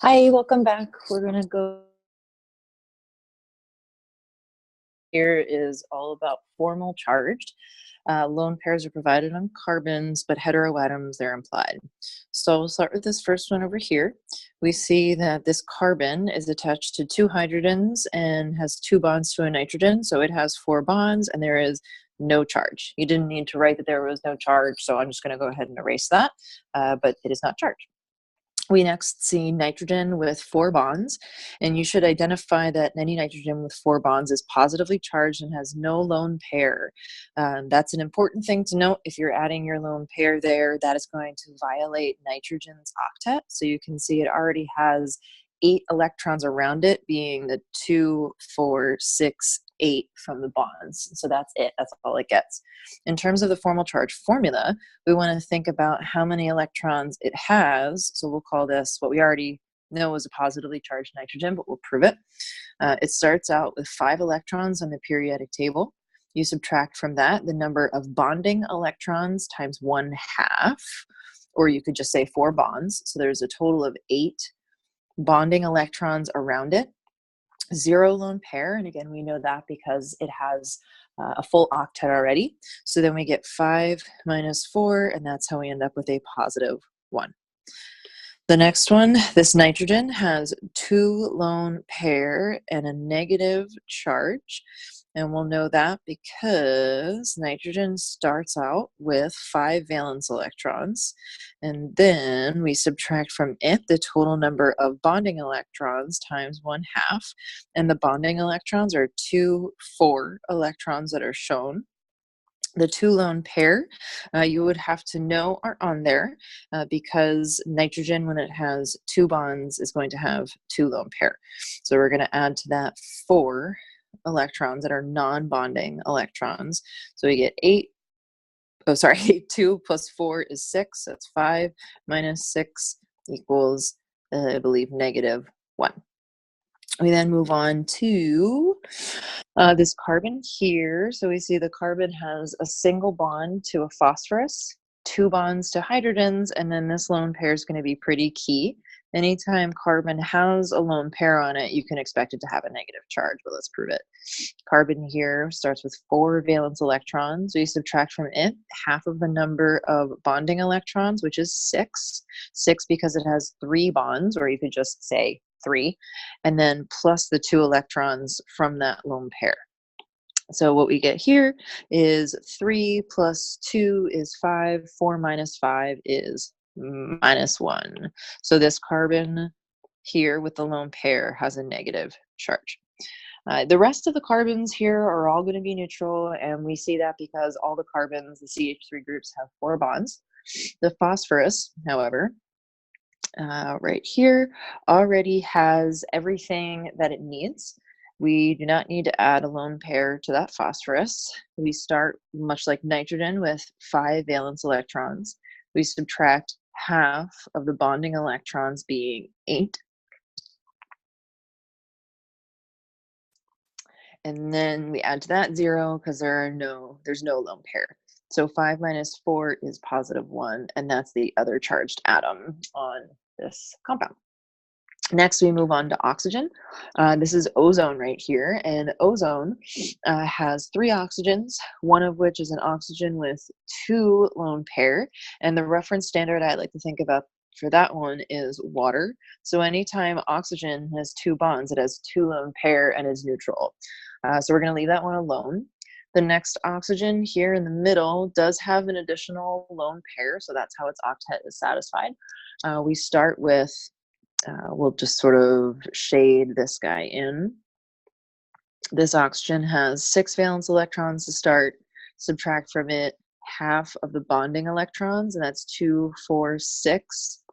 Hi, welcome back. We're going to go here is all about formal charged. Lone pairs are provided on carbons, but heteroatoms, they're implied. So we'll start with this first one over here. We see that this carbon is attached to two hydrogens and has two bonds to a nitrogen. So it has four bonds and there is no charge. You didn't need to write that there was no charge, so I'm just going to go ahead and erase that, but it is not charged. We next see nitrogen with four bonds, and you should identify that any nitrogen with four bonds is positively charged and has no lone pair. That's an important thing to note. If you're adding your lone pair there, that is going to violate nitrogen's octet. So you can see it already has 8 electrons around it, being the 2, 4, 6, 8 from the bonds. So that's it. That's all it gets. In terms of the formal charge formula, we want to think about how many electrons it has. So we'll call this what we already know is a positively charged nitrogen, but we'll prove it. It starts out with 5 electrons on the periodic table. You subtract from that the number of bonding electrons times 1/2, or you could just say 4 bonds. So there's a total of 8 bonding electrons around it, 0 lone pair, and again we know that because it has a full octet already. So then we get 5 minus 4, and that's how we end up with a positive 1. The next one, this nitrogen has 2 lone pair and a negative charge. And we'll know that because nitrogen starts out with 5 valence electrons, and then we subtract from it the total number of bonding electrons times 1/2, and the bonding electrons are 2, 4 electrons that are shown. The 2 lone pair, you would have to know are on there because nitrogen, when it has 2 bonds, is going to have 2 lone pair. So we're going to add to that 4 electrons that are non-bonding electrons. So we get 2 plus 4 is 6. That's 5 minus 6 equals, I believe, negative 1. We then move on to this carbon here. So we see the carbon has a single bond to a phosphorus, 2 bonds to hydrogens, and then this lone pair is going to be pretty key. Anytime carbon has a lone pair on it, you can expect it to have a negative charge, but let's prove it. Carbon here starts with 4 valence electrons. We subtract from it half of the number of bonding electrons, which is 6. 6 because it has 3 bonds, or you could just say 3, and then plus the 2 electrons from that lone pair. So what we get here is 3 plus 2 is 5, 4 minus 5 is minus 1. So this carbon here with the lone pair has a negative charge. The rest of the carbons here are all going to be neutral, and we see that because all the carbons, the CH3 groups, have 4 bonds. The phosphorus, however, right here already has everything that it needs. We do not need to add a lone pair to that phosphorus. We start much like nitrogen with 5 valence electrons. We subtract half of the bonding electrons, being 8. And then we add to that 0 because there's no lone pair. So 5 minus 4 is positive 1, and that's the other charged atom on this compound. Next, we move on to oxygen. This is ozone right here, and ozone has 3 oxygens, one of which is an oxygen with 2 lone pair, and the reference standard I like to think about for that one is water. So anytime oxygen has 2 bonds, it has 2 lone pair and is neutral. So we're going to leave that one alone. The next oxygen here in the middle does have an additional lone pair, so that's how its octet is satisfied. We start with we'll just sort of shade this guy in. This oxygen has 6 valence electrons to start. Subtract from it half of the bonding electrons, and that's 2, 4, 6,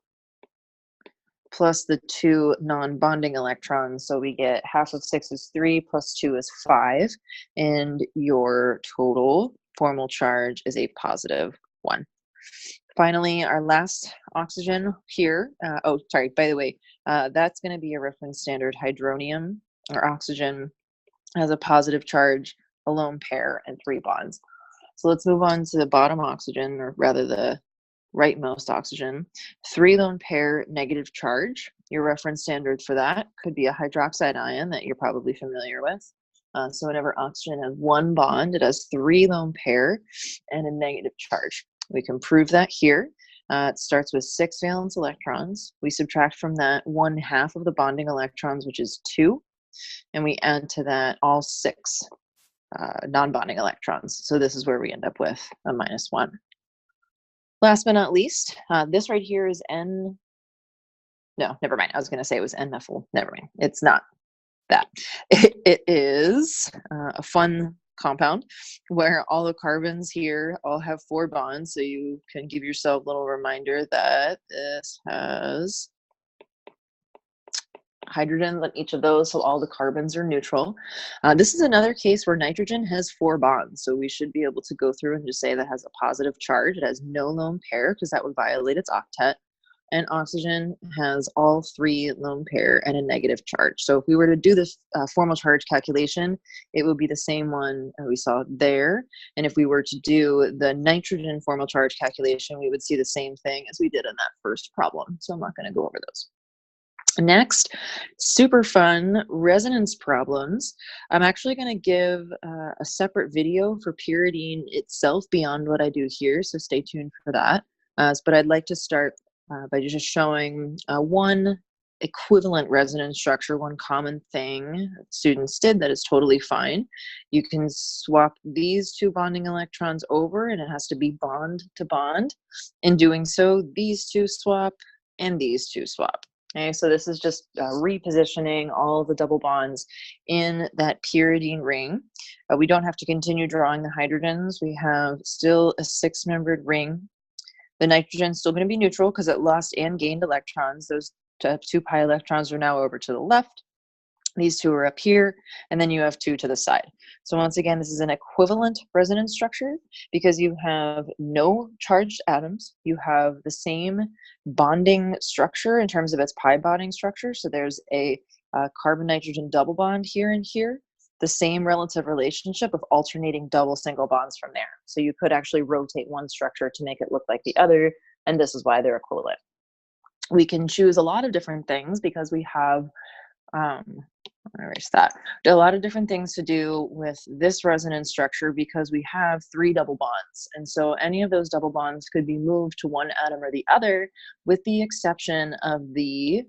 plus the 2 non-bonding electrons. So we get half of 6 is 3, plus 2 is 5, and your total formal charge is a positive 1. Finally, our last oxygen here, by the way, that's going to be a reference standard hydronium, or oxygen has a positive charge, a lone pair, and 3 bonds. So let's move on to the bottom oxygen, or rather the rightmost oxygen, 3 lone pair negative charge. Your reference standard for that could be a hydroxide ion that you're probably familiar with. So whenever oxygen has 1 bond, it has 3 lone pair and a negative charge. We can prove that here. It starts with 6 valence electrons. We subtract from that 1/2 of the bonding electrons, which is 2, and we add to that all 6 non-bonding electrons. So this is where we end up with a -1. Last but not least, this right here is N. No, never mind. I was going to say it was N-methyl. Never mind. It's not that. It is a fun compound where all the carbons here all have 4 bonds. So you can give yourself a little reminder that this has hydrogens on each of those, so all the carbons are neutral. This is another case where nitrogen has 4 bonds, so we should be able to go through and just say that has a positive charge. It has no lone pair because that would violate its octet, and oxygen has all 3 lone pair and a negative charge. So if we were to do this formal charge calculation, it would be the same one we saw there, and if we were to do the nitrogen formal charge calculation, we would see the same thing as we did in that first problem, so I'm not going to go over those. Next, super fun resonance problems. I'm actually going to give a separate video for pyridine itself beyond what I do here, so stay tuned for that. But I'd like to start by just showing one equivalent resonance structure, one common thing students did that is totally fine. You can swap these 2 bonding electrons over, and it has to be bond to bond. In doing so, these 2 swap and these 2 swap. Okay, so this is just repositioning all the double bonds in that pyridine ring. We don't have to continue drawing the hydrogens. We have still a 6-membered ring. The nitrogen is still going to be neutral because it lost and gained electrons. Those 2 pi electrons are now over to the left. These 2 are up here, and then you have 2 to the side. So once again, this is an equivalent resonance structure because you have no charged atoms. You have the same bonding structure in terms of its pi bonding structure. So there's a carbon-nitrogen double bond here and here, the same relative relationship of alternating double single bonds from there. So you could actually rotate one structure to make it look like the other, and this is why they're equivalent. We can choose a lot of different things because we have erase that. A lot of different things to do with this resonance structure because we have 3 double bonds. And so any of those double bonds could be moved to one atom or the other, with the exception of the,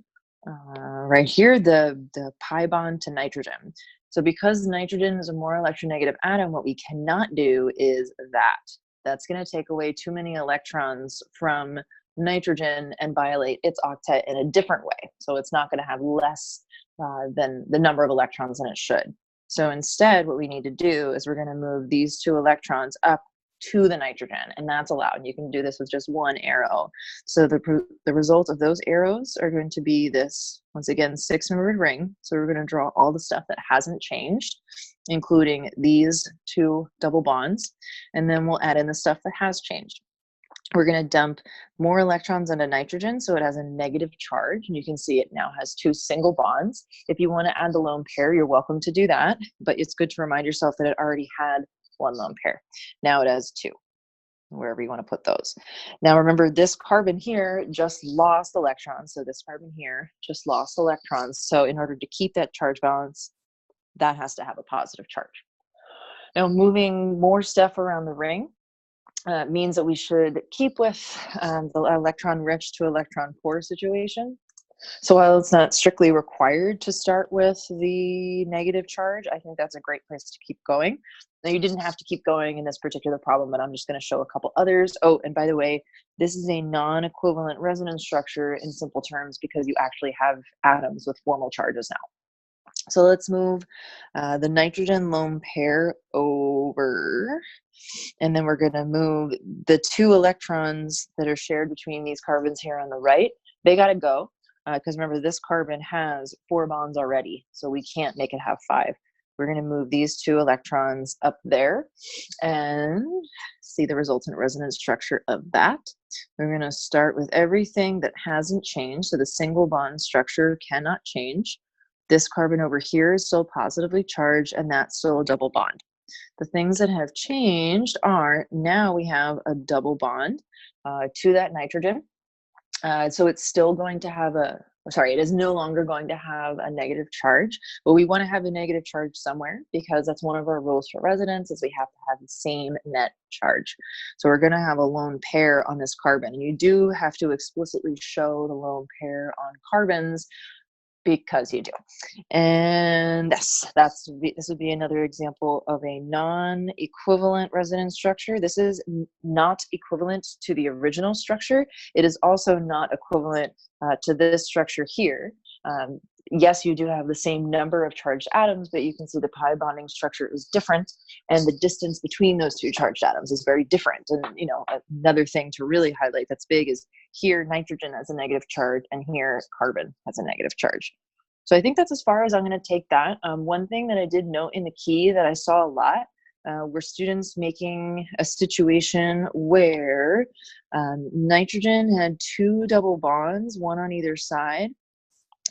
right here, the pi bond to nitrogen. So because nitrogen is a more electronegative atom, what we cannot do is that. That's going to take away too many electrons from nitrogen and violate its octet in a different way. So it's not going to have less than the number of electrons than it should. So instead, what we need to do is we're going to move these 2 electrons up to the nitrogen, and that's allowed. You can do this with just 1 arrow. So the result of those arrows are going to be this, once again, 6-membered ring. So we're going to draw all the stuff that hasn't changed, including these 2 double bonds, and then we'll add in the stuff that has changed. We're going to dump more electrons onto nitrogen, so it has a negative charge, and you can see it now has 2 single bonds. If you want to add the lone pair, you're welcome to do that, but it's good to remind yourself that it already had 1 lone pair. Now it has 2, wherever you want to put those. Now remember, this carbon here just lost electrons, so this carbon here just lost electrons, so in order to keep that charge balance, that has to have a positive charge. Now moving more stuff around the ring, means that we should keep with the electron-rich to electron-poor situation. So while it's not strictly required to start with the negative charge, I think that's a great place to keep going. Now, you didn't have to keep going in this particular problem, but I'm just going to show a couple others. Oh, and by the way, this is a non-equivalent resonance structure in simple terms because you actually have atoms with formal charges now. So let's move the nitrogen lone pair over, and then we're going to move the 2 electrons that are shared between these carbons here on the right. They got to go because remember, this carbon has 4 bonds already, so we can't make it have 5. We're going to move these 2 electrons up there and see the resultant resonance structure of that. We're going to start with everything that hasn't changed, so the single bond structure cannot change. This carbon over here is still positively charged, and that's still a double bond. The things that have changed are now we have a double bond to that nitrogen. So it's still going to have it is no longer going to have a negative charge, but we want to have a negative charge somewhere because that's one of our rules for residence is we have to have the same net charge. So we're going to have a lone pair on this carbon, and you do have to explicitly show the lone pair on carbons because you do. And this would be another example of a non-equivalent resonance structure. This is not equivalent to the original structure. It is also not equivalent to this structure here. Yes, you do have the same number of charged atoms, but you can see the pi bonding structure is different, and the distance between those two charged atoms is very different. And another thing to really highlight that's big is here nitrogen has a negative charge, and here carbon has a negative charge. So I think that's as far as I'm going to take that. One thing that I did note in the key that I saw a lot were students making a situation where nitrogen had two double bonds, one on either side.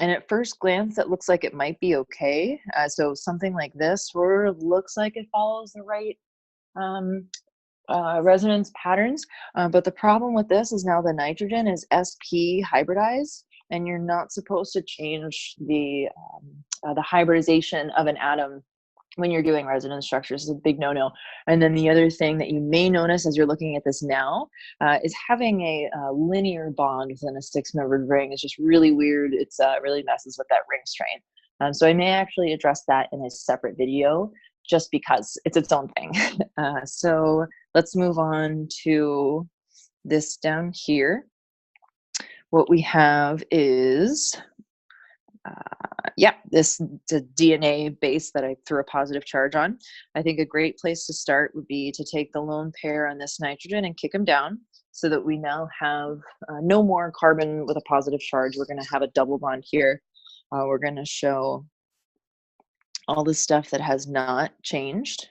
And at first glance, it looks like it might be okay. So something like this sort of looks like it follows the right resonance patterns. But the problem with this is now the nitrogen is sp hybridized, and you're not supposed to change the hybridization of an atom when you're doing resonance structures. Is a big no-no. And then the other thing that you may notice as you're looking at this now is having a linear bond within a six-membered ring is just really weird. It's really messes with that ring strain. So I may actually address that in a separate video just because it's its own thing. So let's move on to this down here. What we have is this the DNA base that I threw a positive charge on. I think a great place to start would be to take the lone pair on this nitrogen and kick them down so that we now have no more carbon with a positive charge. We're going to have a double bond here. We're going to show all the stuff that has not changed.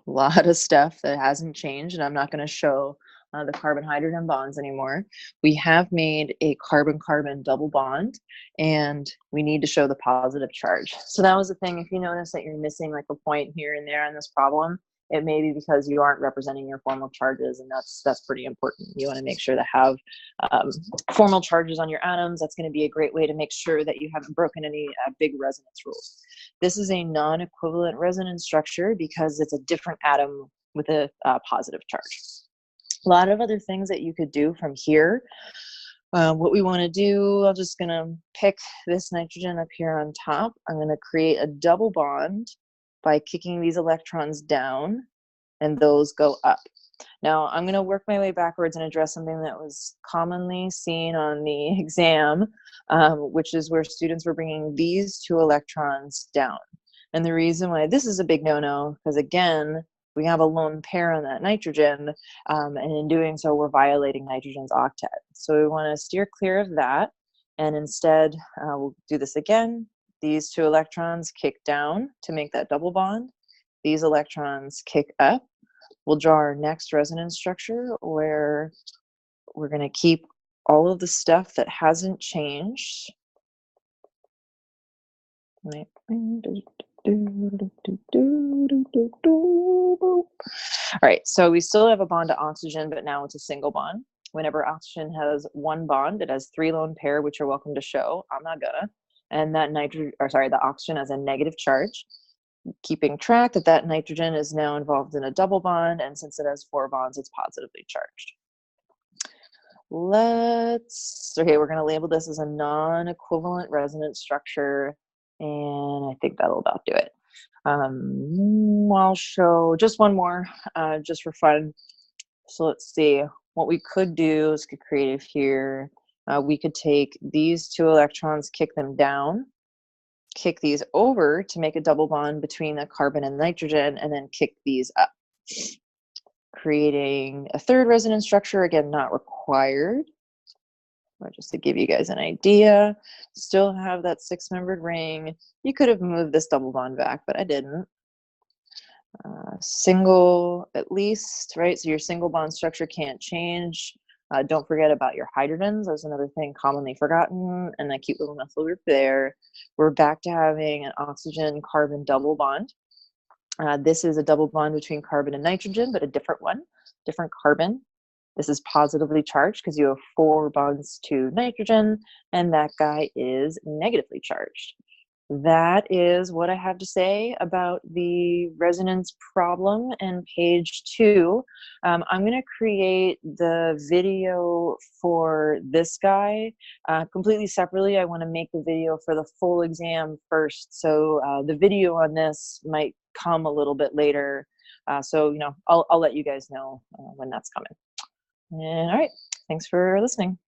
A lot of stuff that hasn't changed, and I'm not going to show the carbon-hydrogen bonds anymore. We have made a carbon-carbon double bond, and we need to show the positive charge. So that was the thing. If you notice that you're missing like a point here and there in this problem, it may be because you aren't representing your formal charges, and that's pretty important. You want to make sure to have formal charges on your atoms. That's going to be a great way to make sure that you haven't broken any big resonance rules. This is a non-equivalent resonance structure because it's a different atom with a positive charge. A lot of other things that you could do from here. What we want to do, I'm just going to pick this nitrogen up here on top. I'm going to create a double bond by kicking these electrons down, and those go up. Now, I'm going to work my way backwards and address something that was commonly seen on the exam, which is where students were bringing these two electrons down. And the reason why this is a big no-no, because again, we have a lone pair on that nitrogen, and in doing so, we're violating nitrogen's octet. So we want to steer clear of that, and instead, we'll do this again. These two electrons kick down to make that double bond. These electrons kick up. We'll draw our next resonance structure where we're going to keep all of the stuff that hasn't changed. All right, so we still have a bond to oxygen, but now it's a single bond. Whenever oxygen has one bond, it has three lone pair, which you're welcome to show. I'm not gonna. And that the oxygen has a negative charge. Keeping track that that nitrogen is now involved in a double bond, and since it has four bonds, it's positively charged. We're going to label this as a non-equivalent resonance structure, and I think that'll about do it. I'll show just one more, just for fun. So let's see, what we could do is get creative here. We could take these two electrons, kick them down, kick these over to make a double bond between the carbon and nitrogen, and then kick these up, creating a third resonance structure. Again, not required, but just to give you guys an idea. Still have that six-membered ring. You could have moved this double bond back, but I didn't. Single at least, right? So your single bond structure can't change. Don't forget about your hydrogens. That's another thing commonly forgotten, and that cute little methyl group there. We're back to having an oxygen-carbon double bond. This is a double bond between carbon and nitrogen, but a different one, different carbon. This is positively charged because you have 4 bonds to nitrogen, and that guy is negatively charged. That is what I have to say about the resonance problem and page 2. I'm going to create the video for this guy completely separately. I want to make the video for the full exam first. So the video on this might come a little bit later. So, I'll let you guys know when that's coming. And all right, thanks for listening.